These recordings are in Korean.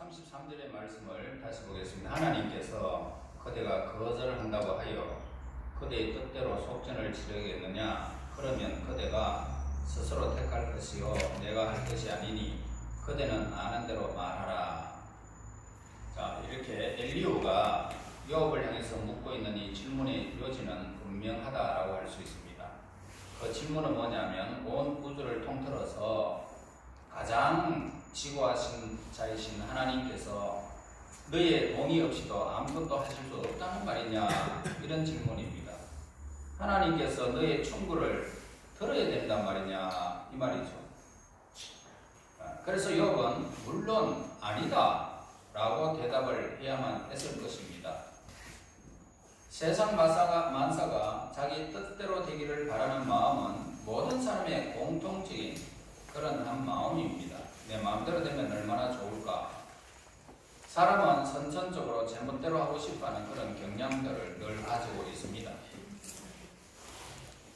33절의 말씀을 다시 보겠습니다. 하나님께서 그대가 거절한다고 하여 그대의 뜻대로 속전을 치르겠느냐? 그러면 그대가 스스로 택할 것이요 내가 할 것이 아니니 그대는 아는 대로 말하라. 자, 이렇게 엘리후가 요업을 향해서 묻고 있는 이 질문의 요지는 분명하다라고 할 수 있습니다. 그 질문은 뭐냐면 온 우주를 통틀어서 가장 지고하신 자이신 하나님께서 너의 동의 없이도 아무것도 하실 수 없다는 말이냐, 이런 질문입니다. 하나님께서 너의 충고를 들어야 된단 말이냐, 이 말이죠. 그래서 욥은 물론 아니다 라고 대답을 해야만 했을 것입니다. 세상 만사가 자기 뜻대로 되기를 바라는 마음은 모든 사람의 공통적인 그런 한 마음입니다. 내 마음대로 되면 얼마나 좋을까. 사람은 선천적으로 제멋대로 하고 싶어하는 그런 경향들을 늘 가지고 있습니다.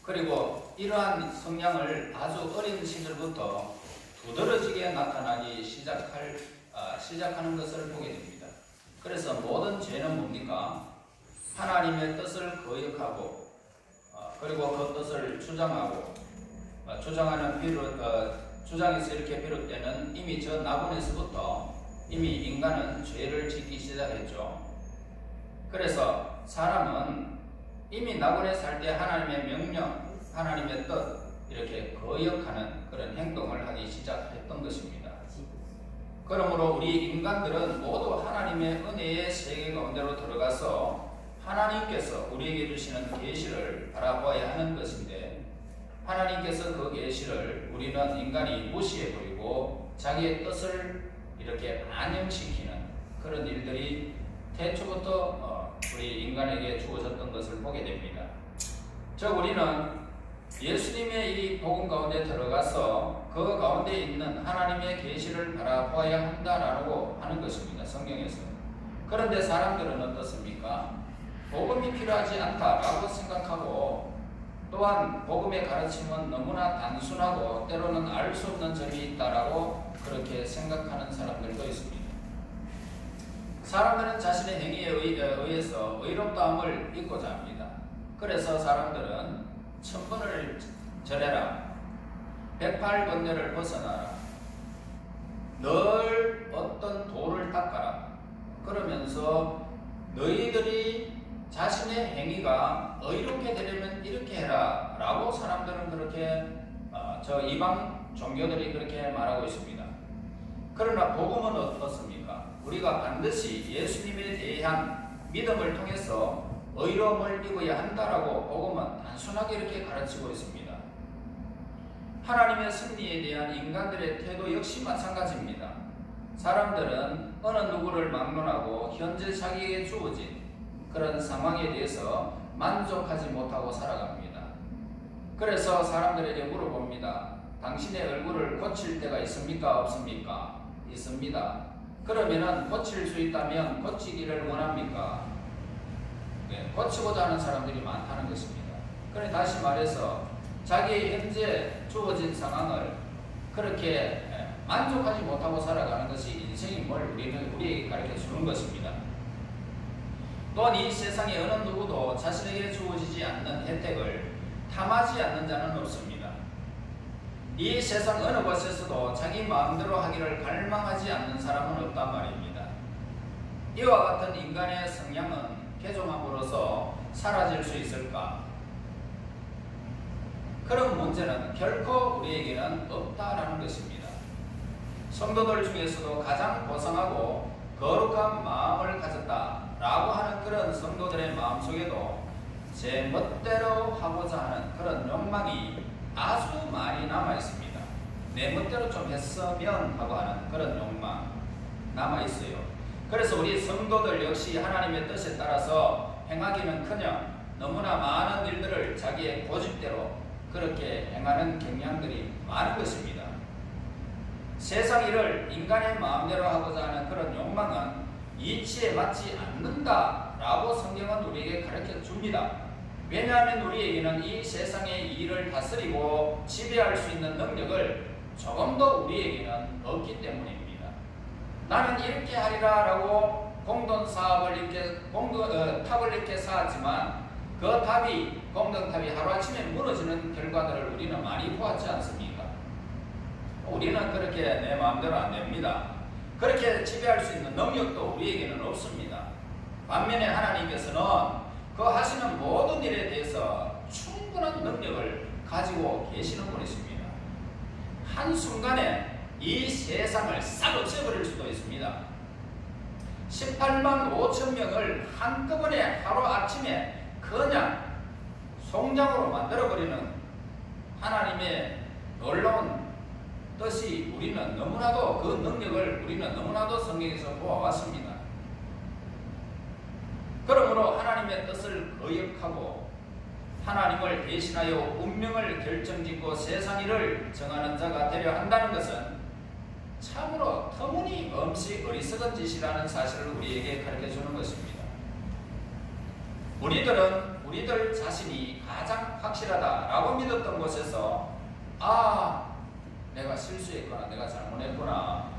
그리고 이러한 성향을 아주 어린 시절부터 두드러지게 나타나기 시작하는 것을 보게 됩니다. 그래서 모든 죄는 뭡니까? 하나님의 뜻을 거역하고 그리고 그 뜻을 주장하고 주장에서 이렇게 비롯되는 이미 저 나본에서부터 이미 인간은 죄를 짓기 시작했죠. 그래서 사람은 이미 나본에 살 때 하나님의 명령, 하나님의 뜻 이렇게 거역하는 그런 행동을 하기 시작했던 것입니다. 그러므로 우리 인간들은 모두 하나님의 은혜의 세계 가운데로 들어가서 하나님께서 우리에게 주시는 계시를 바라보아야 하는 것인데, 하나님께서 그 계시를 우리는 인간이 무시해버리고 자기의 뜻을 이렇게 반영시키는 그런 일들이 태초부터 우리 인간에게 주어졌던 것을 보게 됩니다. 즉 우리는 예수님의 이 복음 가운데 들어가서 그 가운데 있는 하나님의 계시를 바라보아야 한다라고 하는 것입니다. 성경에서. 그런데 사람들은 어떻습니까? 복음이 필요하지 않다라고 생각하고, 또한 복음의 가르침은 너무나 단순하고 때로는 알 수 없는 점이 있다라고 그렇게 생각하는 사람들도 있습니다. 사람들은 자신의 행위에 의해서 의롭다함을 잊고자 합니다. 그래서 사람들은 1000번을 절해라, 108번뇌를 벗어나라, 늘 어떤 돌을 닦아라, 그러면서 너희들이 자신의 행위가 의롭게 되려면 이렇게 해라 라고 사람들은 그렇게 저 이방 종교들이 그렇게 말하고 있습니다. 그러나 복음은 어떻습니까? 우리가 반드시 예수님에 대한 믿음을 통해서 의로움을 입어야 한다라고 복음은 단순하게 이렇게 가르치고 있습니다. 하나님의 승리에 대한 인간들의 태도 역시 마찬가지입니다. 사람들은 어느 누구를 막론하고 현재 자기에게 주어진 그런 상황에 대해서 만족하지 못하고 살아갑니다. 그래서 사람들에게 물어봅니다. 당신의 얼굴을 고칠 때가 있습니까? 없습니까? 있습니다. 그러면은 고칠 수 있다면 고치기를 원합니까? 네, 고치고자 하는 사람들이 많다는 것입니다. 그래 다시 말해서 자기의 현재 주어진 상황을 그렇게 만족하지 못하고 살아가는 것이 인생인 걸 우리에게 가르쳐 주는 것입니다. 또한 이 세상에 어느 누구도 자신에게 주어지지 않는 혜택을 탐하지 않는 자는 없습니다. 이 세상 어느 곳에서도 자기 마음대로 하기를 갈망하지 않는 사람은 없단 말입니다. 이와 같은 인간의 성향은 개종함으로써 사라질 수 있을까? 그런 문제는 결코 우리에게는 없다라는 것입니다. 성도들 중에서도 가장 고상하고 거룩한 마음을 가졌다라고 하는 그런 성도들의 마음속에도 제 멋대로 하고자 하는 그런 욕망이 아주 많이 남아있습니다. 내 멋대로 좀 했으면 하고 하는 그런 욕망 남아있어요. 그래서 우리 성도들 역시 하나님의 뜻에 따라서 행하기는커녕 너무나 많은 일들을 자기의 고집대로 그렇게 행하는 경향들이 많은 것입니다. 세상 일을 인간의 마음대로 하고자 하는 그런 욕망은 이치에 맞지 않는다라고 성경은 우리에게 가르쳐 줍니다. 왜냐하면 우리에게는 이 세상의 일을 다스리고 지배할 수 있는 능력을 조금도 우리에게는 없기 때문입니다. 나는 이렇게 하리라 라고 공동사업을 이렇게 탑을 이렇게 쌓았지만 그 공동탑이 하루아침에 무너지는 결과들을 우리는 많이 보았지 않습니까? 우리는 그렇게 내 마음대로 안 됩니다. 그렇게 지배할 수 있는 능력도 우리에게는 없습니다. 반면에 하나님께서는 그 하시는 모든 일에 대해서 충분한 능력을 가지고 계시는 분이십니다. 한순간에 이 세상을 싸고쳐버릴 수도 있습니다. 18만 5천 명을 한꺼번에 하루아침에 그냥 송장으로 만들어버리는 하나님의 놀라운 뜻이 우리는 너무나도 그 능력을 우리는 너무나도 성경에서 보아왔습니다. 그러므로 하나님의 뜻을 거역하고 하나님을 대신하여 운명을 결정짓고 세상 일을 정하는 자가 되려 한다는 것은 참으로 터무니없이 어리석은 짓이라는 사실을 우리에게 가르쳐주는 것입니다. 우리들은 우리들 자신이 가장 확실하다라고 믿었던 곳에서 내가 실수했구나, 내가 잘못했구나,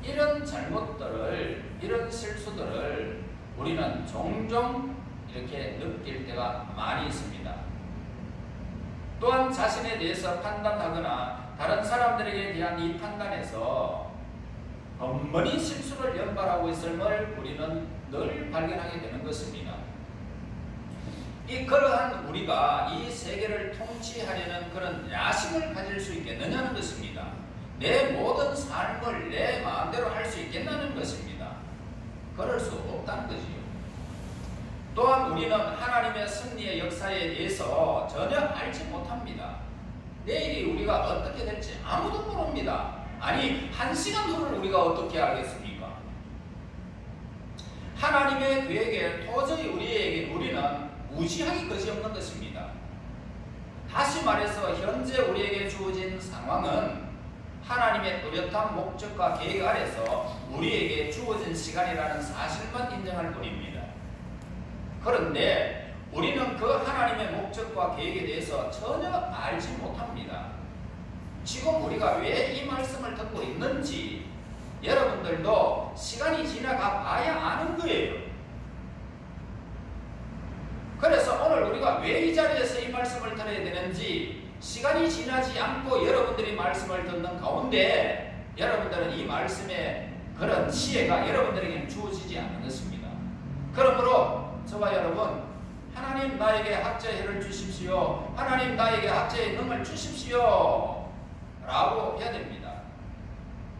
이런 잘못들을, 이런 실수들을 우리는 종종 이렇게 느낄 때가 많이 있습니다. 또한 자신에 대해서 판단하거나 다른 사람들에게 대한 이 판단에서 번번이 실수를 연발하고 있음을 우리는 늘 발견하게 되는 것입니다. 그러한 우리가 이 세계를 통치하려는 그런 야심을 가질 수 있겠느냐는 것입니다. 내 모든 삶을 내 마음대로 할 수 있겠냐는 것입니다. 그럴 수 없다는 거지요. 또한 우리는 하나님의 승리의 역사에 대해서 전혀 알지 못합니다. 내일이 우리가 어떻게 될지 아무도 모릅니다. 아니, 1시간 후를 우리가 어떻게 알겠습니까? 하나님의 계획에 도저히 우리는 무시하기 그지없는 것입니다. 다시 말해서 현재 우리에게 주어진 상황은 하나님의 뚜렷한 목적과 계획 아래서 우리에게 주어진 시간이라는 사실만 인정할 뿐입니다. 그런데 우리는 그 하나님의 목적과 계획에 대해서 전혀 알지 못합니다. 지금 우리가 왜 이 말씀을 듣고 있는지 여러분들도 시간이 지나가 봐야 아는 거예요. 그래서 오늘 우리가 왜 이 자리에서 이 말씀을 들어야 되는지 시간이 지나지 않고 여러분들이 말씀을 듣는 가운데 여러분들은 이 말씀의 그런 지혜가 여러분들에게는 주어지지 않는 것입니다. 그러므로 저와 여러분, 하나님 나에게 학자의 혀를 주십시오, 하나님 나에게 학자의 능을 주십시오 라고 해야 됩니다.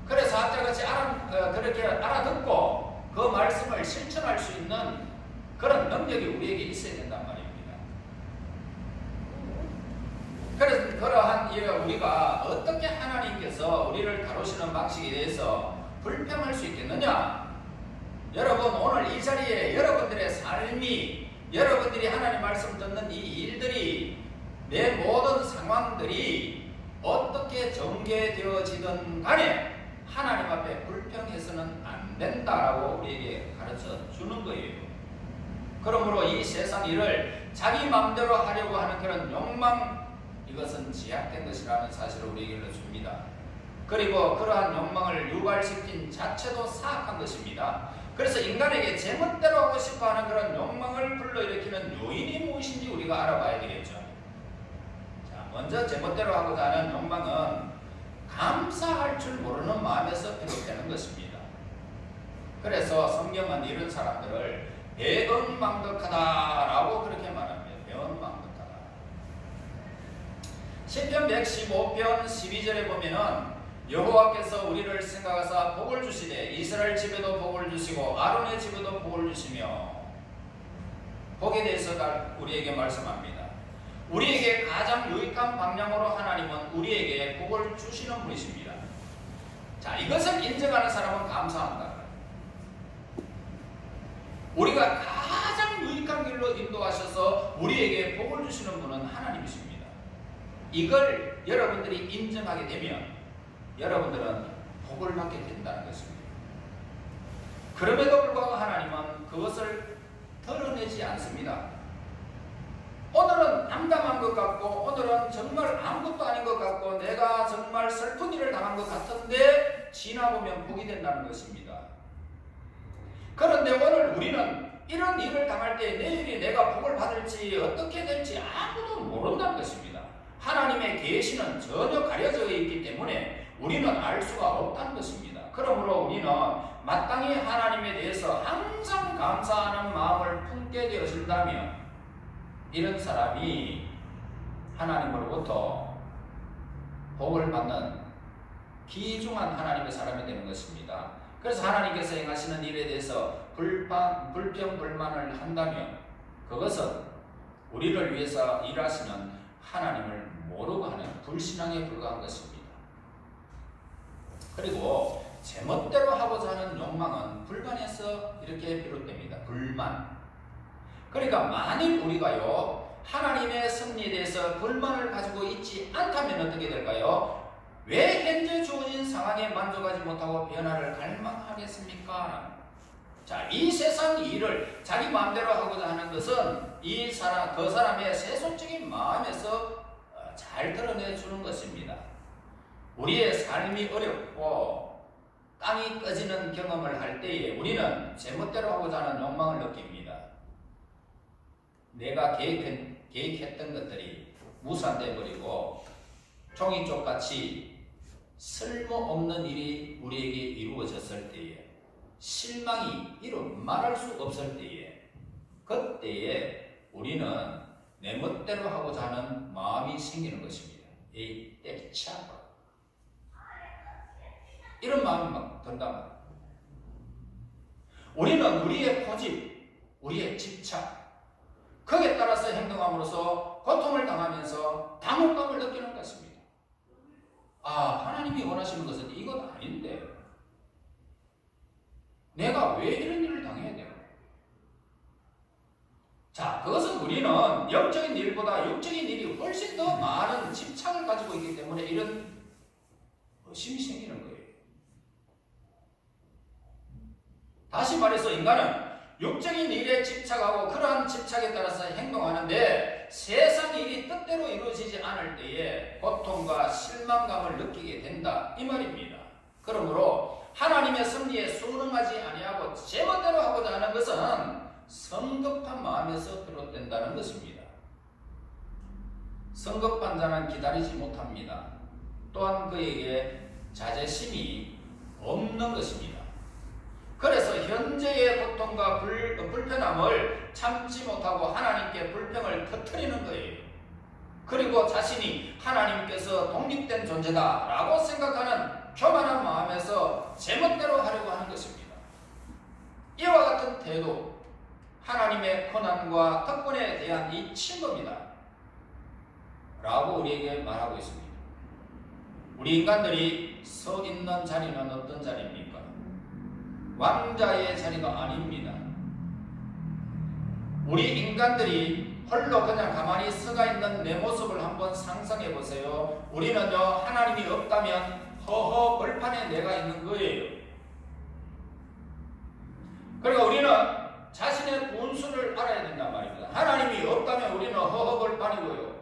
그래서 학자같이 그렇게 알아듣고 그 말씀을 실천할 수 있는 그런 능력이 우리에게 있어야 된단 말입니다. 그래서 그러한 우리가 어떻게 하나님께서 우리를 다루시는 방식에 대해서 불평할 수 있겠느냐? 여러분, 오늘 이 자리에 여러분들의 삶이, 여러분들이 하나님 말씀 듣는 이 일들이, 내 모든 상황들이 어떻게 전개되어지든 간에 하나님 앞에 불평해서는 안 된다라고 우리에게 가르쳐 주는 거예요. 그러므로 이 세상 일을 자기 마음대로 하려고 하는 그런 욕망, 이것은 제약된 것이라는 사실을 우리에게 알려줍니다. 그리고 그러한 욕망을 유발시킨 자체도 사악한 것입니다. 그래서 인간에게 제멋대로 하고 싶어하는 그런 욕망을 불러일으키는 요인이 무엇인지 우리가 알아봐야 되겠죠. 자, 먼저 제멋대로 하고자 하는 욕망은 감사할 줄 모르는 마음에서 비롯되는 것입니다. 그래서 성경은 이런 사람들을 배은망덕하다라고 그렇게 말합니다. 배은망덕하다. 시편 115편 12절에 보면은 여호와께서 우리를 생각하사 복을 주시되 이스라엘 집에도 복을 주시고 아론의 집에도 복을 주시며, 복에 대해서 우리에게 말씀합니다. 우리에게 가장 유익한 방향으로 하나님은 우리에게 복을 주시는 분이십니다. 자, 이것을 인정하는 사람은 감사한다. 우리가 가장 유익한 길로 인도하셔서 우리에게 복을 주시는 분은 하나님이십니다. 이걸 여러분들이 인정하게 되면 여러분들은 복을 받게 된다는 것입니다. 그럼에도 불구하고 하나님은 그것을 드러내지 않습니다. 오늘은 암담한 것 같고, 오늘은 정말 아무것도 아닌 것 같고, 내가 정말 슬픈 일을 당한 것 같은데 지나보면 복이 된다는 것입니다. 그런데 오늘 우리는 이런 일을 당할 때 내일이 내가 복을 받을지 어떻게 될지 아무도 모른다는 것입니다. 하나님의 계시는 전혀 가려져 있기 때문에 우리는 알 수가 없다는 것입니다. 그러므로 우리는 마땅히 하나님에 대해서 항상 감사하는 마음을 품게 되어진다면 이런 사람이 하나님으로부터 복을 받는 귀중한 하나님의 사람이 되는 것입니다. 그래서 하나님께서 행하시는 일에 대해서 불평, 불만을 한다면 그것은 우리를 위해서 일하시는 하나님을 모르고 하는 불신앙에 불과한 것입니다. 그리고 제멋대로 하고자 하는 욕망은 불만에서 이렇게 비롯됩니다. 불만. 그러니까 만일 우리가요 하나님의 섭리에 대해서 불만을 가지고 있지 않다면 어떻게 될까요? 왜 현재 주어진 상황에 만족하지 못하고 변화를 갈망하겠습니까? 자, 이 세상 일을 자기 마음대로 하고자 하는 것은 그 사람의 세속적인 마음에서 잘 드러내 주는 것입니다. 우리의 삶이 어렵고 땅이 꺼지는 경험을 할 때에 우리는 제멋대로 하고자 하는 욕망을 느낍니다. 내가 계획했던 것들이 무산돼 버리고 종이쪽같이 쓸모없는 일이 우리에게 이루어졌을 때에 실망이 이루 말할 수 없을 때에 그때에 우리는 내 멋대로 하고자 하는 마음이 생기는 것입니다. 에이 때리치아봐 이런 마음이 막 든단 말이에요. 우리는 우리의 고집, 우리의 집착 거기에 따라서 행동함으로써 고통을 당하면서 당혹감을 느끼는 것입니다. 하나님이 원하시는 것은 이건 아닌데 내가 왜 이런 일을 당해야 돼요? 자, 그것은 우리는 영적인 일보다 육적인 일이 훨씬 더 많은 집착을 가지고 있기 때문에 이런 의심이 생기는 거예요. 다시 말해서 인간은 육적인 일에 집착하고 그러한 집착에 따라서 행동하는데 세상 일이 뜻대로 이루어지지 않을 때에 고통과 실망감을 느끼게 된다 이 말입니다. 그러므로 하나님의 섭리에 순응하지 아니하고 제멋대로 하고자 하는 것은 성급한 마음에서 비롯된다는 것입니다. 성급한 자는 기다리지 못합니다. 또한 그에게 자제심이 없는 것입니다. 그래서 현재의 고통과 불편함을 참지 못하고 하나님께 불평을 터뜨리는 거예요. 그리고 자신이 하나님께서 독립된 존재다 라고 생각하는 교만한 마음에서 제멋대로 하려고 하는 것입니다. 이와 같은 태도, 하나님의 권한과 특권에 대한 이 침범이다 라고 우리에게 말하고 있습니다. 우리 인간들이 서 있는 자리는 어떤 자리입니까? 왕자의 자리가 아닙니다. 우리 인간들이 홀로 그냥 가만히 서가 있는 내 모습을 한번 상상해 보세요. 우리는요 하나님이 없다면 허허 벌판에 내가 있는 거예요. 그러니까 우리는 자신의 본수를 알아야 된단 말입니다. 하나님이 없다면 우리는 허허 벌판이고요.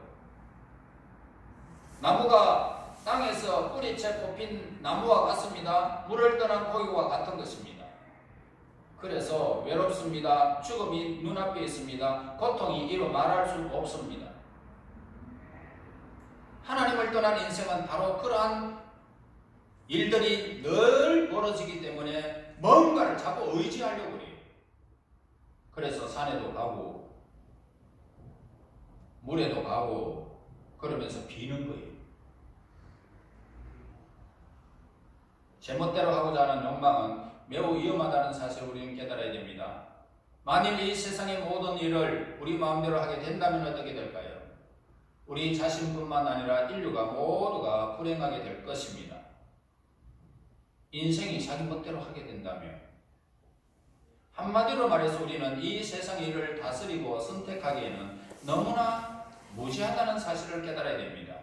나무가 땅에서 뿌리채 뽑힌 나무와 같습니다. 물을 떠난 고기와 같은 것입니다. 그래서 외롭습니다. 죽음이 눈앞에 있습니다. 고통이 이루 말할 수 없습니다. 하나님을 떠난 인생은 바로 그러한 일들이 늘 벌어지기 때문에 뭔가를 자꾸 의지하려고 해요. 그래서 산에도 가고 물에도 가고 그러면서 비는 거예요. 제멋대로 하고자 하는 욕망은 매우 위험하다는 사실을 우리는 깨달아야 됩니다. 만일 이 세상의 모든 일을 우리 마음대로 하게 된다면 어떻게 될까요? 우리 자신뿐만 아니라 인류가 모두가 불행하게 될 것입니다. 인생이 자기 멋대로 하게 된다면 한마디로 말해서 우리는 이 세상의 일을 다스리고 선택하기에는 너무나 무지하다는 사실을 깨달아야 됩니다.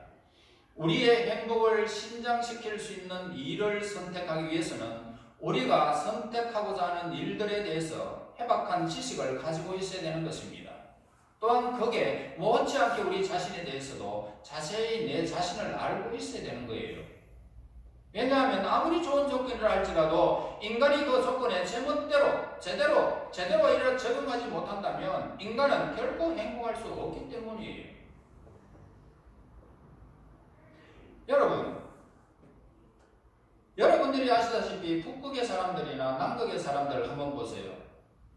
우리의 행복을 신장시킬 수 있는 일을 선택하기 위해서는 우리가 선택하고자 하는 일들에 대해서 해박한 지식을 가지고 있어야 되는 것입니다. 또한 그게 못지않게 우리 자신에 대해서도 자세히 내 자신을 알고 있어야 되는 거예요. 왜냐하면 아무리 좋은 조건이라 할지라도 인간이 그 조건에 제멋대로 제대로 이렇게 적응하지 못한다면 인간은 결코 행복할 수 없기 때문이에요. 여러분들이 아시다시피 북극의 사람들이나 남극의 사람들 한번 보세요.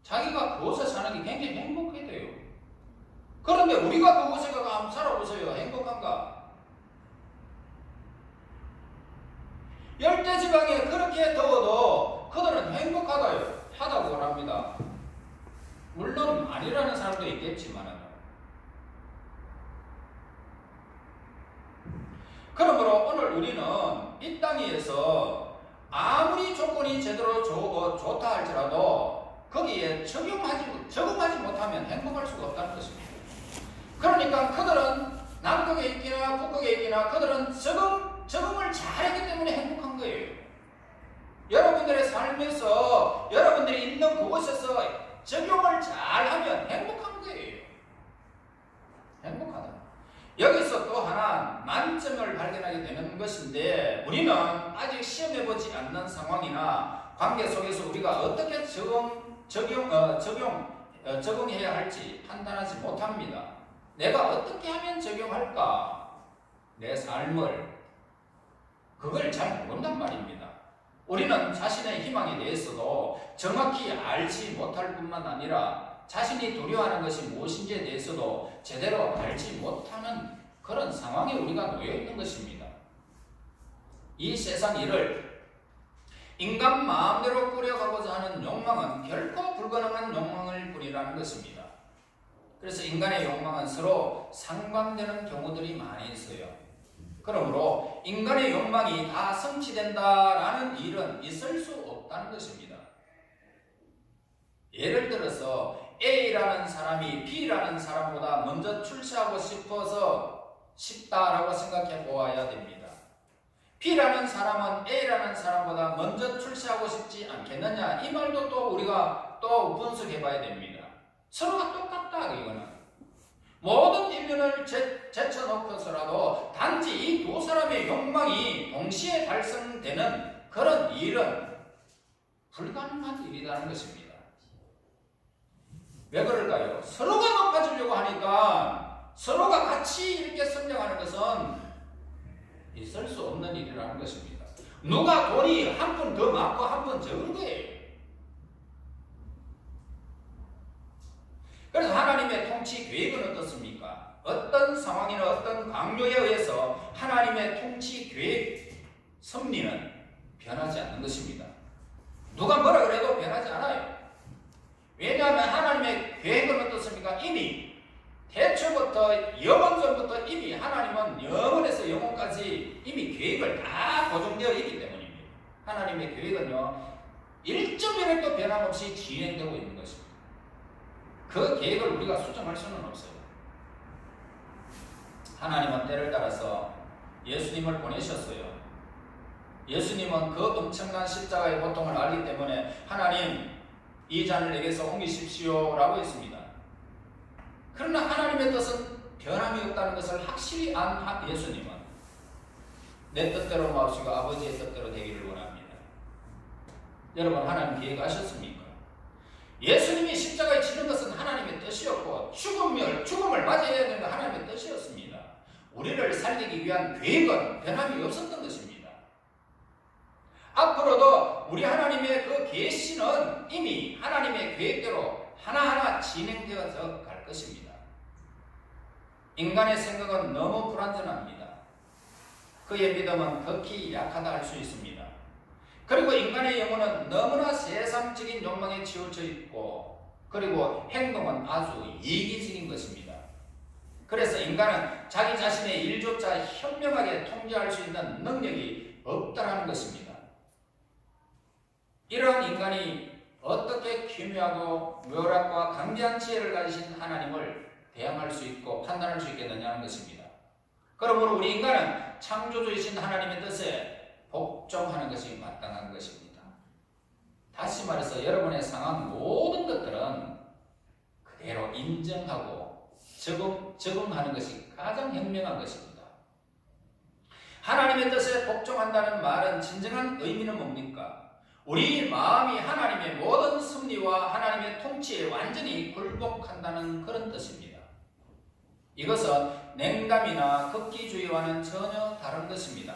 자기가 그곳에 사는 게 굉장히 행복해 돼요. 그런데 우리가 그곳에 가서 한번 살아보세요. 행복한가? 열대지방에 그렇게 더워도 그들은 행복하다고 합니다. 물론 아니라는 사람도 있겠지만. 그러므로 오늘 우리는 이 땅에서 아무리 조건이 제대로 좋다 할지라도 거기에 적응하지 못하면 행복할 수가 없다는 것입니다. 그러니까 그들은 남극에 있기나 북극에 있기나 그들은 적응을 잘했기 때문에 행복한 거예요. 여러분들의 삶에서 여러분들이 있는 그곳에서 적용을 잘하면 행복한 거예요. 행복하다. 여기서 또 하나 만점을 발견하게 되는 것인데 우리는 아직 시험해보지 않는 상황이나 관계 속에서 우리가 어떻게 적용해야 할지 판단하지 못합니다. 내가 어떻게 하면 적용할까? 내 삶을 그걸 잘 모른단 말입니다. 우리는 자신의 희망에 대해서도 정확히 알지 못할 뿐만 아니라 자신이 두려워하는 것이 무엇인지에 대해서도 제대로 알지 못하는 그런 상황에 우리가 놓여 있는 것입니다. 이 세상 일을 인간 마음대로 꾸려가고자 하는 욕망은 결코 불가능한 욕망을 뿐이라는 것입니다. 그래서 인간의 욕망은 서로 상반되는 경우들이 많이 있어요. 그러므로 인간의 욕망이 다 성취된다라는 일은 있을 수 없다는 것입니다. 예를 들어서 A라는 사람이 B라는 사람보다 먼저 출세하고 싶다라고 생각해 보아야 됩니다. B라는 사람은 A라는 사람보다 먼저 출세하고 싶지 않겠느냐, 이 말도 또 우리가 또 분석해 봐야 됩니다. 서로가 똑같다 이거는. 모든 인륜을 제쳐놓고서라도 단지 이 두 사람의 욕망이 동시에 달성되는 그런 일은 불가능한 일이라는 것입니다. 왜 그럴까요? 서로가 높아지려고 하니까 서로가 같이 이렇게 성장하는 것은 있을 수 없는 일이라는 것입니다. 누가 돈이 한 푼 더 많고 한 푼 적은 거예요. 그래서 하나님의 통치 계획은 어떻습니까? 어떤 상황이나 어떤 강요에 의해서 하나님의 통치 계획 섭리는 변하지 않는 것입니다. 누가 뭐라 그래도 변하지 않아요. 왜냐하면 하나님의 계획은 어떻습니까? 이미 태초부터 영원 전부터 이미 하나님은 영원에서 영원까지 이미 계획을 다 고정되어 있기 때문입니다. 하나님의 계획은요 1.1도 변함없이 진행되고 있는 것입니다. 그 계획을 우리가 수정할 수는 없어요. 하나님은 때를 따라서 예수님을 보내셨어요. 예수님은 그 엄청난 십자가의 고통을 알기 때문에 하나님 이 잔을 내게서 옮기십시오 라고 했습니다. 그러나 하나님의 뜻은 변함이 없다는 것을 확실히 안 예수님은 내 뜻대로 마시고 아버지의 뜻대로 되기를 원합니다. 여러분 하나님 계획하셨습니까? 예수님이 십자가에 지는 것은 하나님의 뜻이었고 죽음을 맞이해야 되는 건 하나님의 뜻이었습니다. 우리를 살리기 위한 계획은 변함이 없었던 것입니다. 앞으로도 우리 하나님의 그 계시는 이미 하나님의 계획대로 하나하나 진행되어서 갈 것입니다. 인간의 생각은 너무 불완전합니다. 그의 믿음은 극히 약하다 할 수 있습니다. 그리고 인간의 영혼은 너무나 세상적인 욕망에 치우쳐 있고 그리고 행동은 아주 이기적인 것입니다. 그래서 인간은 자기 자신의 일조차 현명하게 통제할 수 있는 능력이 없다는 것입니다. 이러한 인간이 어떻게 기묘하고 묘락과 강대한 지혜를 가지신 하나님을 대항할 수 있고 판단할 수 있겠느냐는 것입니다. 그러므로 우리 인간은 창조주이신 하나님의 뜻에 복종하는 것이 마땅한 것입니다. 다시 말해서 여러분의 상황 모든 것들은 그대로 인정하고 적응하는 것이 가장 현명한 것입니다. 하나님의 뜻에 복종한다는 말은 진정한 의미는 뭡니까? 우리 마음이 하나님의 모든 섭리와 하나님의 통치에 완전히 굴복한다는 그런 뜻입니다. 이것은 냉담이나 극기주의와는 전혀 다른 것입니다.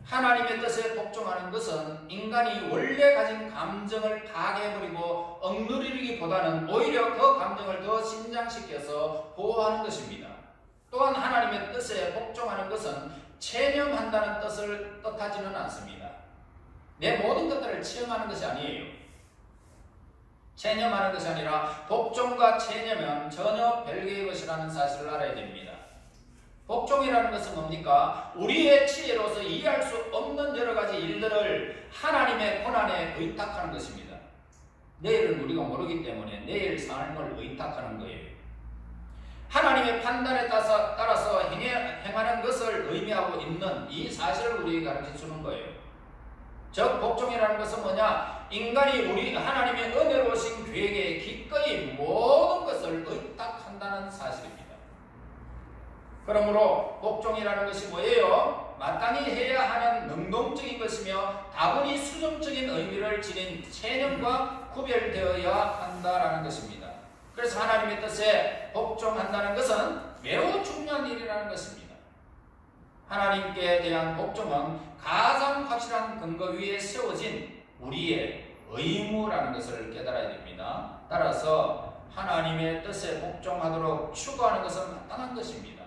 하나님의 뜻에 복종하는 것은 인간이 원래 가진 감정을 파괴해버리고 억누르기보다는 오히려 그 감정을 더 신장시켜서 보호하는 것입니다. 또한 하나님의 뜻에 복종하는 것은 체념한다는 뜻을 뜻하지는 않습니다. 내 모든 것들을 체험하는 것이 아니에요. 체념하는 것이 아니라 복종과 체념은 전혀 별개의 것이라는 사실을 알아야 됩니다. 복종이라는 것은 뭡니까? 우리의 지혜로서 이해할 수 없는 여러 가지 일들을 하나님의 권한에 의탁하는 것입니다. 내일은 우리가 모르기 때문에 내일 삶을 의탁하는 거예요. 하나님의 판단에 따라서 행하는 것을 의미하고 있는 이 사실을 우리에게 가르쳐주는 거예요. 즉 복종이라는 것은 뭐냐? 인간이 우리 하나님의 은혜로우신 계획에 기꺼이 모든 것을 의탁한다는 사실입니다. 그러므로 복종이라는 것이 뭐예요? 마땅히 해야 하는 능동적인 것이며 다분히 수정적인 의미를 지닌 체념과 구별되어야 한다라는 것입니다. 그래서 하나님의 뜻에 복종한다는 것은 매우 중요한 일이라는 것입니다. 하나님께 대한 복종은 가장 확실한 근거 위에 세워진 우리의 의무라는 것을 깨달아야 됩니다. 따라서 하나님의 뜻에 복종하도록 추구하는 것은 마땅한 것입니다.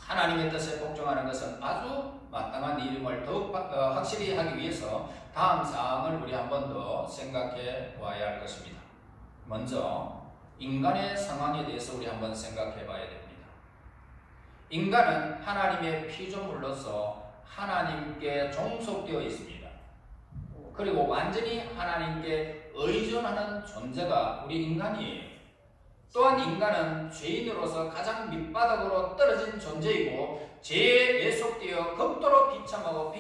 하나님의 뜻에 복종하는 것은 아주 마땅한 일임을 더욱 확실히 하기 위해서 다음 사항을 우리 한 번 더 생각해 보아야 할 것입니다. 먼저 인간의 상황에 대해서 우리 한번 생각해 봐야 됩니다. 인간은 하나님의 피조물로서 하나님께 종속되어 있습니다. 그리고 완전히 하나님께 의존하는 존재가 우리 인간이에요. 또한 인간은 죄인으로서 가장 밑바닥으로 떨어진 존재이고 죄에 예속되어 극도로 비참하고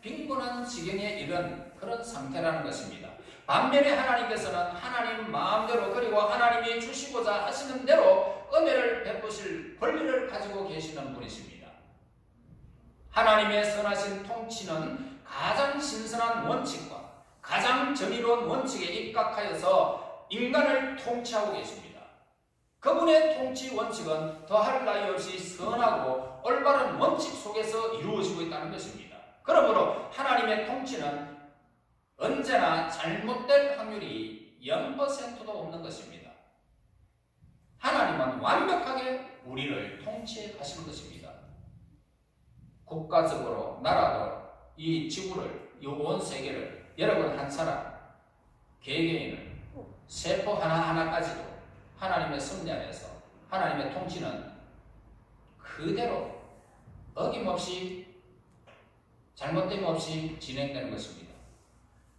빈곤한 지경에 이른 그런 상태라는 것입니다. 반면에 하나님께서는 하나님 마음대로 그리고 하나님이 주시고자 하시는 대로 은혜를 베푸실 권리를 가지고 계시는 분이십니다. 하나님의 선하신 통치는 가장 신선한 원칙과 가장 정의로운 원칙에 입각하여서 인간을 통치하고 계십니다. 그분의 통치 원칙은 더할 나위 없이 선하고 올바른 원칙 속에서 이루어지고 있다는 것입니다. 그러므로 하나님의 통치는 언제나 잘못될 확률이 0%도 없는 것입니다. 하나님은 완벽하게 우리를 통치해 가시는 것입니다. 국가적으로, 나라도, 이 지구를, 이 온 세계를, 여러분 한 사람, 개개인을, 세포 하나하나까지도 하나님의 섭리 안에서 하나님의 통치는 그대로 어김없이 잘못됨 없이 진행되는 것입니다.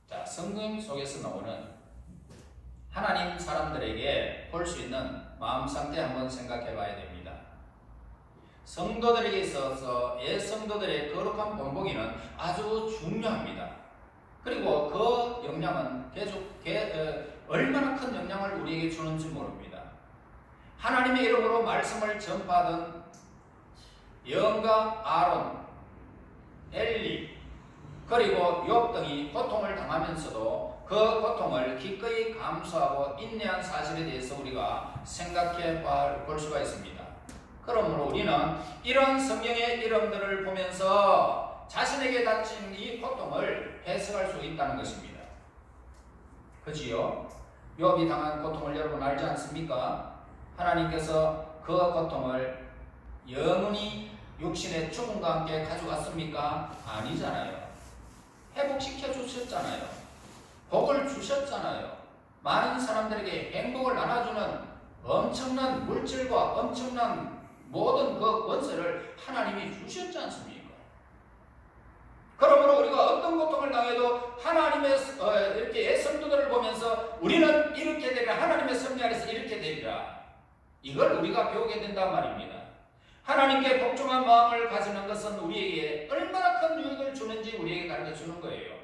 자, 성경 속에서 나오는 하나님 사람들에게 볼 수 있는 마음 상태 한번 생각해 봐야 됩니다. 성도들에게 있어서 성도들의 거룩한 본보기는 아주 중요합니다. 그리고 그 영향은 얼마나 큰 영향을 우리에게 주는지 모릅니다. 하나님의 이름으로 말씀을 전파하던 영과 아론, 엘리, 그리고 욥 등이 고통을 당하면서도 그 고통을 기꺼이 감수하고 인내한 사실에 대해서 우리가 생각해 볼 수가 있습니다. 그러므로 우리는 이런 성경의 이름들을 보면서 자신에게 닥친 이 고통을 해석할 수 있다는 것입니다. 그지요? 욥이 당한 고통을 여러분 알지 않습니까? 하나님께서 그 고통을 영원히 육신의 죽음과 함께 가져갔습니까? 아니잖아요. 회복시켜 주셨잖아요. 복을 주셨잖아요. 많은 사람들에게 행복을 나눠주는 엄청난 물질과 엄청난 모든 그 권세를 하나님이 주셨지 않습니까? 그러므로 우리가 어떤 고통을 당해도 하나님의 이렇게 성도들을 보면서 우리는 이렇게 되리라, 하나님의 섭리 아래서 이렇게 되리라, 이걸 우리가 배우게 된단 말입니다. 하나님께 복종한 마음을 가지는 것은 우리에게 얼마나 큰 유익을 주는지 우리에게 가르쳐주는 거예요.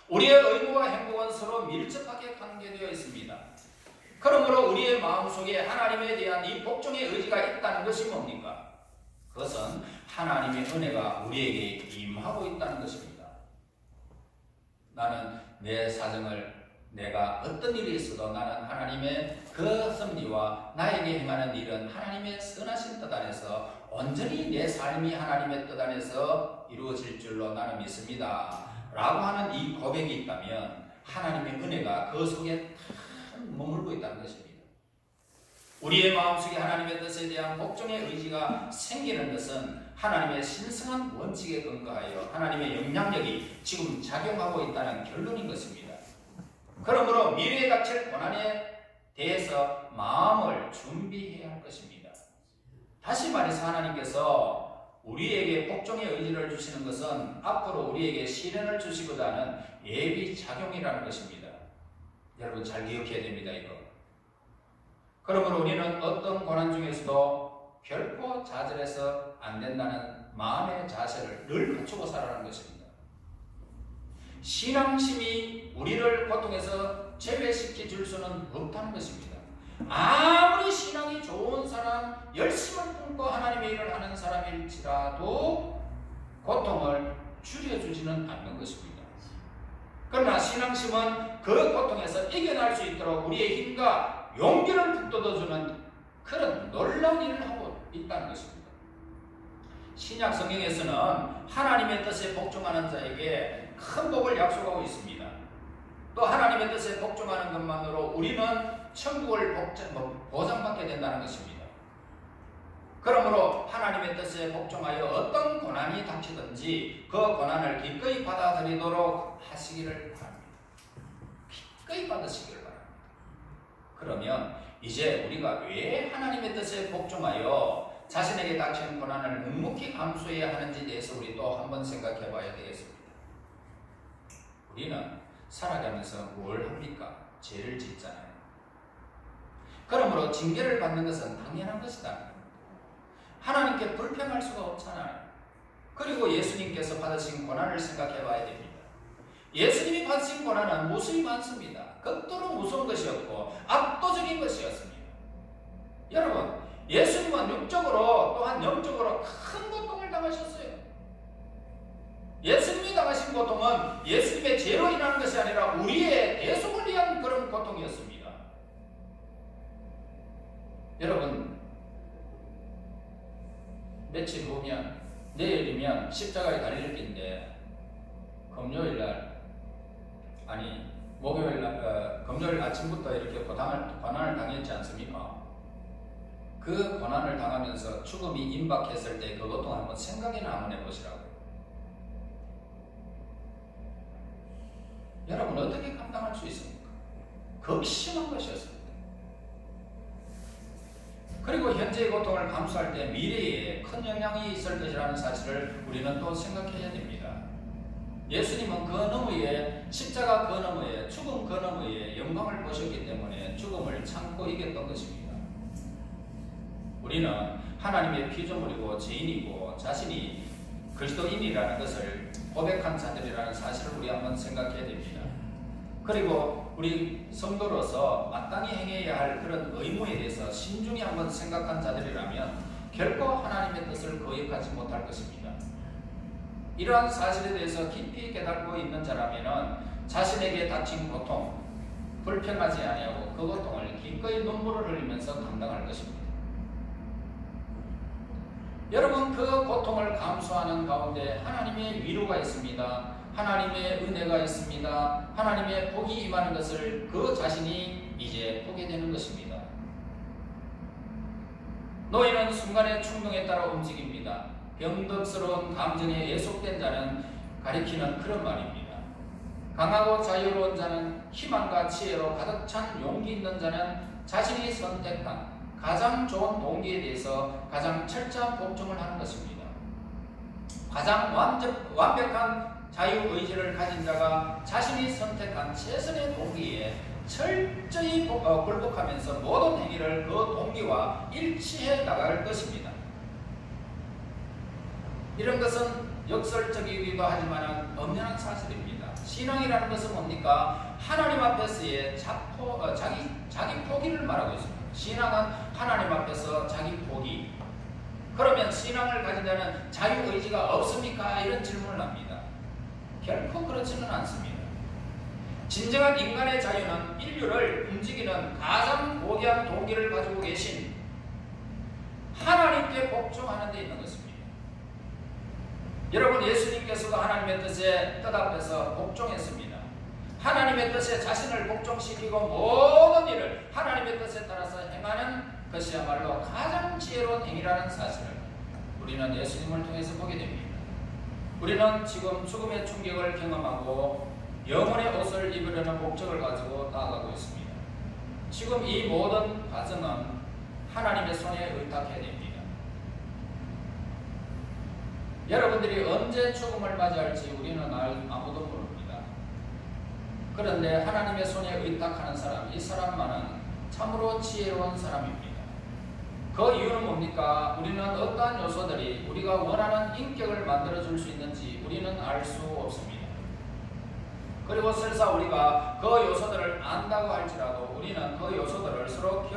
우리의 의무와 행복은 서로 밀접하게 관계되어 있습니다. 그러므로 우리의 마음속에 하나님에 대한 이 복종의 의지가 있다는 것이 뭡니까? 그것은 하나님의 은혜가 우리에게 임하고 있다는 것입니다. 나는 내 사정을 내가 어떤 일이 있어도 나는 하나님의 그 섭리와 나에게 행하는 일은 하나님의 선하신 뜻 안에서 온전히 내 삶이 하나님의 뜻 안에서 이루어질 줄로 나는 믿습니다 라고 하는 이 고백이 있다면 하나님의 은혜가 그 속에 다 머물고 있다는 것입니다. 우리의 마음속에 하나님의 뜻에 대한 복종의 의지가 생기는 것은 하나님의 신성한 원칙에 근거하여 하나님의 영향력이 지금 작용하고 있다는 결론인 것입니다. 그러므로 미래에 닥칠 고난에 대해서 마음을 준비해야 할 것입니다. 다시 말해서 하나님께서 우리에게 복종의 의지를 주시는 것은 앞으로 우리에게 시련을 주시고자 하는 예비작용이라는 것입니다. 여러분 잘 기억해야 됩니다. 이거. 그러므로 우리는 어떤 고난 중에서도 결코 좌절해서 안 된다는 마음의 자세를 늘 갖추고 살아가는 것입니다. 신앙심이 우리를 고통에서 제외시켜 줄 수는 없다는 것입니다. 아무리 신앙이 좋은 사람, 열심을 품고 하나님의 일을 하는 사람일지라도 고통을 줄여주지는 않는 것입니다. 그러나 신앙심은 그 고통에서 이겨낼 수 있도록 우리의 힘과 용기를 북돋아주는 그런 놀라운 일을 하고 있다는 것입니다. 신약 성경에서는 하나님의 뜻에 복종하는 자에게 큰 복을 약속하고 있습니다. 또 하나님의 뜻에 복종하는 것만으로 우리는 천국을 보장받게 된다는 것입니다. 그러므로 하나님의 뜻에 복종하여 어떤 고난이 닥치든지 그 고난을 기꺼이 받아들이도록 하시기를 바랍니다. 기꺼이 받으시기를 바랍니다. 그러면 이제 우리가 왜 하나님의 뜻에 복종하여 자신에게 닥치는 고난을 묵묵히 감수해야 하는지에 대해서 우리 또 한번 생각해 봐야 되겠습니다. 우리는 살아가면서 뭘 합니까? 죄를 짓잖아요. 그러므로 징계를 받는 것은 당연한 것이다. 하나님께 불평할 수가 없잖아요. 그리고 예수님께서 받으신 고난을 생각해 봐야 됩니다. 예수님이 받으신 고난은 무수히 많습니다. 극도로 무서운 것이었고 압도적인 것이었습니다. 여러분, 예수님은 육적으로 또한 영적으로 큰 고통을 당하셨어요. 예수님이 당하신 고통은 예수님의 죄로 인한 것이 아니라 우리의 대속을 위한 그런 고통이었습니다. 여러분, 며칠 후면 내일이면 십자가에 달릴 때인데 금요일 아침부터 이렇게 고난을 당했지 않습니까? 그 고난을 당하면서 죽음이 임박했을 때 그 고통을 한번 생각이나 한번 해보시라고요. 여러분 어떻게 감당할 수 있습니까? 극심한 것이었습니다. 그리고 현재의 고통을 감수할 때 미래에 큰 영향이 있을 것이라는 사실을 우리는 또 생각해야 됩니다. 예수님은 그 너머에, 십자가 그 너머에, 죽음 그 너머에 영광을 보셨기 때문에 죽음을 참고 이겼던 것입니다. 우리는 하나님의 피조물이고 죄인이고 자신이 그리스도인이라는 것을 고백한 자들이라는 사실을 우리 한번 생각해야 됩니다. 그리고 우리 성도로서 마땅히 행해야 할 그런 의무에 대해서 신중히 한번 생각한 자들이라면 결코 하나님의 뜻을 거역하지 못할 것입니다. 이러한 사실에 대해서 깊이 깨닫고 있는 자라면 자신에게 닥친 고통, 불평하지 아니하고 그 고통을 기꺼이 눈물을 흘리면서 감당할 것입니다. 여러분, 그 고통을 감수하는 가운데 하나님의 위로가 있습니다. 하나님의 은혜가 있습니다. 하나님의 복이 임하는 것을 그 자신이 이제 보게 되는 것입니다. 너희는 순간의 충동에 따라 움직입니다. 병덕스러운 감정에 예속된 자는 가리키는 그런 말입니다. 강하고 자유로운 자는 희망과 지혜로 가득 찬 용기 있는 자는 자신이 선택한 가장 좋은 동기에 대해서 가장 철저한 복종을 하는 것입니다. 가장 완벽한 자유의지를 가진 자가 자신이 선택한 최선의 동기에 철저히 굴복하면서 모든 행위를 그 동기와 일치해 나갈 것입니다. 이런 것은 역설적이기도 하지만 엄연한 사실입니다. 신앙이라는 것은 뭡니까? 하나님 앞에서의 자기 포기를 말하고 있습니다. 신앙은 하나님 앞에서 자기 포기, 그러면 신앙을 가진 자는 자유의지가 없습니까? 이런 질문을 합니다. 결코 그렇지는 않습니다. 진정한 인간의 자유는 인류를 움직이는 가장 고귀한 동기를 가지고 계신 하나님께 복종하는 데 있는 것입니다. 여러분, 예수님께서도 하나님의 뜻에 뜻 앞에서 복종했습니다. 하나님의 뜻에 자신을 복종시키고 모든 일을 하나님의 뜻에 따라서 행하는 것이야말로 가장 지혜로운 행위라는 사실을 우리는 예수님을 통해서 보게 됩니다. 우리는 지금 죽음의 충격을 경험하고 영혼의 옷을 입으려는 목적을 가지고 나아가고 있습니다. 지금 이 모든 과정은 하나님의 손에 의탁해야 됩니다. 여러분들이 언제 죽음을 맞이할지 우리는 아무도 모릅니다. 그런데 하나님의 손에 의탁하는 사람, 이 사람만은 참으로 지혜로운 사람입니다. 그 이유는 뭡니까? 우리는 어떠한 요소들이 우리가 원하는 인격을 만들어줄 수 있는지 우리는 알 수 없습니다. 그리고 설사 우리가 그 요소들을 안다고 할지라도 우리는 그 요소들을 서로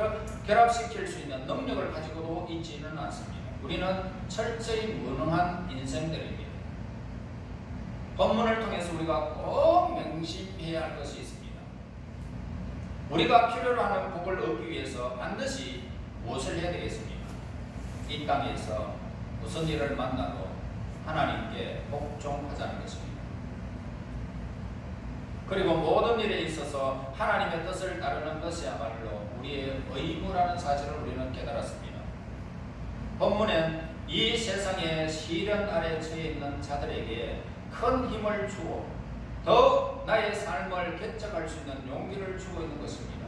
결합시킬 수 있는 능력을 가지고도 있지는 않습니다. 우리는 철저히 무능한 인생들입니다. 본문을 통해서 우리가 꼭 명심해야 할 것이 있습니다. 우리가 필요로 하는 복을 얻기 위해서 반드시 무엇을 해야 되겠습니까? 이 땅에서 무슨 일을 만나도 하나님께 복종하자는 것입니다. 그리고 모든 일에 있어서 하나님의 뜻을 따르는 것이야말로 우리의 의무라는 사실을 우리는 깨달았습니다. 본문엔 이 세상의 시련 아래 처해 있는 자들에게 큰 힘을 주고 더욱 나의 삶을 개척할 수 있는 용기를 주고 있는 것입니다.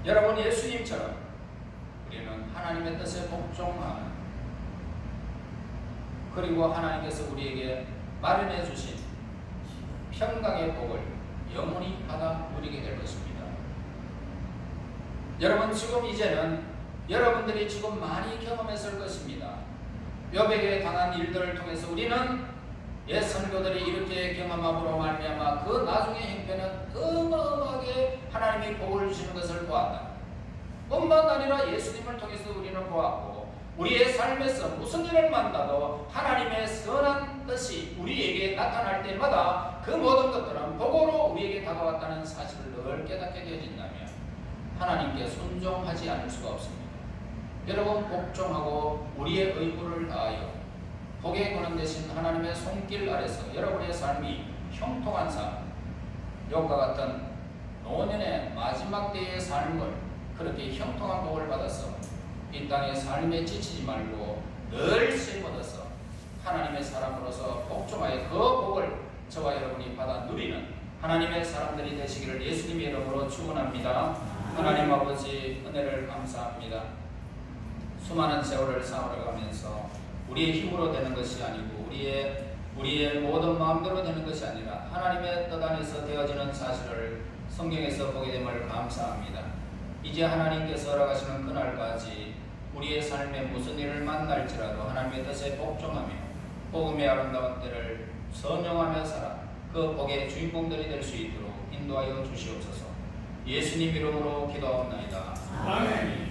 여러분, 예수님처럼 우리는 하나님의 뜻에 복종하는, 그리고 하나님께서 우리에게 마련해 주신 평강의 복을 영원히 받아 누리게 될 것입니다. 여러분, 지금 이제는 여러분들이 지금 많이 경험했을 것입니다. 욥에게 당한 일들을 통해서 우리는 옛 선교들이 이렇게 경험함으로 말미암아 그 나중의 행편은 어마어마하게 하나님이 복을 주시는 것을 보았다. 뿐만 아니라 예수님을 통해서 우리는 보았고, 우리의 삶에서 무슨 일을 만나도 하나님의 선한 뜻이 우리에게 나타날 때마다 그 모든 것들은 복으로 우리에게 다가왔다는 사실을 늘 깨닫게 되어진다면 하나님께 순종하지 않을 수가 없습니다. 여러분, 복종하고 우리의 의무를 다하여 복의 근원 되신 하나님의 손길 아래서 여러분의 삶이 형통한 삶, 욥과 같은 노년의 마지막 때의 삶을 그렇게 형통한 복을 받아서 이 땅의 삶에 지치지 말고 늘 쉼 얻어서 하나님의 사람으로서 복종하여 그 복을 저와 여러분이 받아 누리는 하나님의 사람들이 되시기를 예수님의 이름으로 축원합니다. 하나님 아버지, 은혜를 감사합니다. 수많은 세월을 살아가면서 우리의 힘으로 되는 것이 아니고 우리의 모든 마음대로 되는 것이 아니라 하나님의 뜻 안에서 되어지는 사실을 성경에서 보게 됨을 감사합니다. 이제 하나님께서 허락하시는 그날까지 우리의 삶에 무슨 일을 만날지라도 하나님의 뜻에 복종하며 복음의 아름다운 때를 선용하며 살아 그 복의 주인공들이 될 수 있도록 인도하여 주시옵소서. 예수님 이름으로 기도하옵나이다. 아멘.